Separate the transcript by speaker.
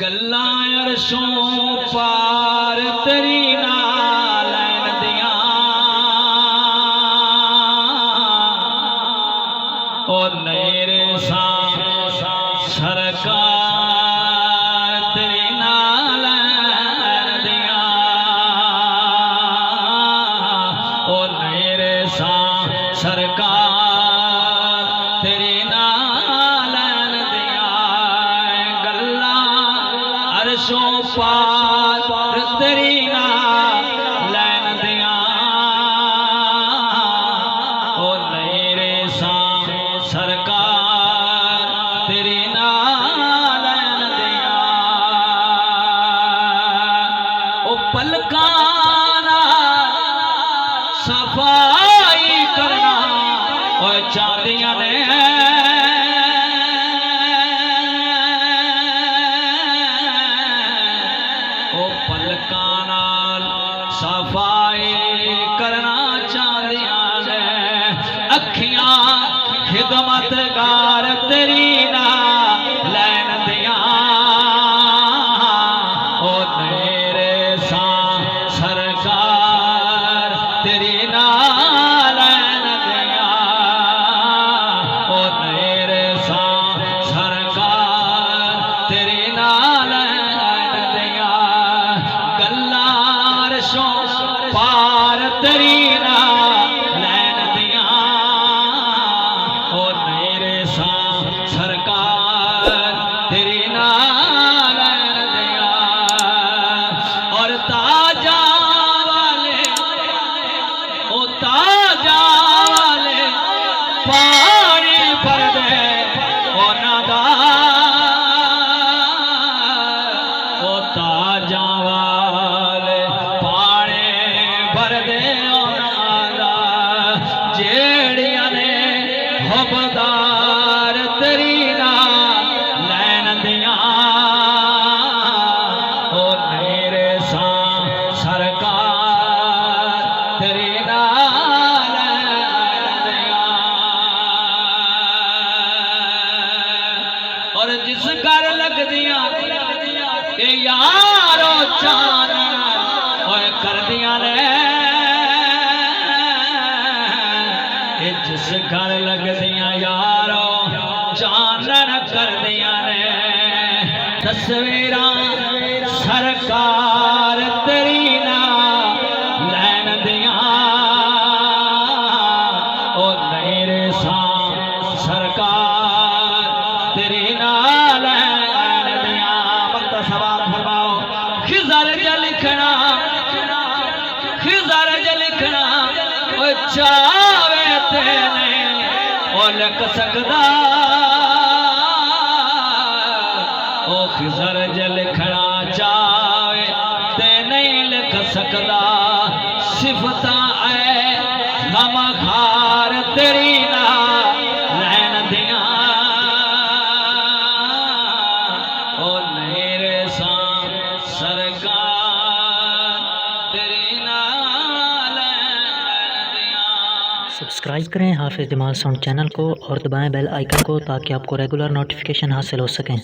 Speaker 1: گلاں عرشوں پار تیری نال دیاں او نیرے سرکار تیری نال دیاں او نیرے سرکار تیری نال دیاں عرشوں پار تیری نال دیاں او نیرے سرکار تیری نال دیاں او پلکاں نال صفائی کرنا او چاندیاں نے پلکاں نال صفائی کرنا چاندیاں نے اکھیاں خدمت گار تیری نال دیاں او نیرے سرکار تیری نال دیاں او نیرے سرکار تیری نال پار تیری نال دیاں او نیرے سرکار تیری نال دیاں اور تاجاں والے او تاجاں والے پانی بھر دے انہاں دا او تاجاں والے جیڑیاں نے حبدار تیری نال دیاں او نیرے سرکار تیری نال دیاں اور جس گھر لگ دیاں اے یارو چان اوے کر دیاں نے جس گھر لگ دیاں یارو چانن کر دیاں نے تصویراں سرکار تیری نال دیاں او نیرے سرکار تیری نال دیاں وقت سوال فرماؤ خضر جا لکھنا خضر جا لکھنا او چاوے او لکھ سکدا او خضر جا لکھنا چاہے تے نہیں لکھ سکدا صفتاں اے غم خار تیری نال دیاں او نیرے سرکار تیری نال دیاں۔
Speaker 2: سبسکرائب کریں حافظ جمال ساؤنڈ چینل کو اور دبائیں بیل آئیکن کو تاکہ آپ کو ریگولر نوٹیفیکیشن حاصل ہو سکیں۔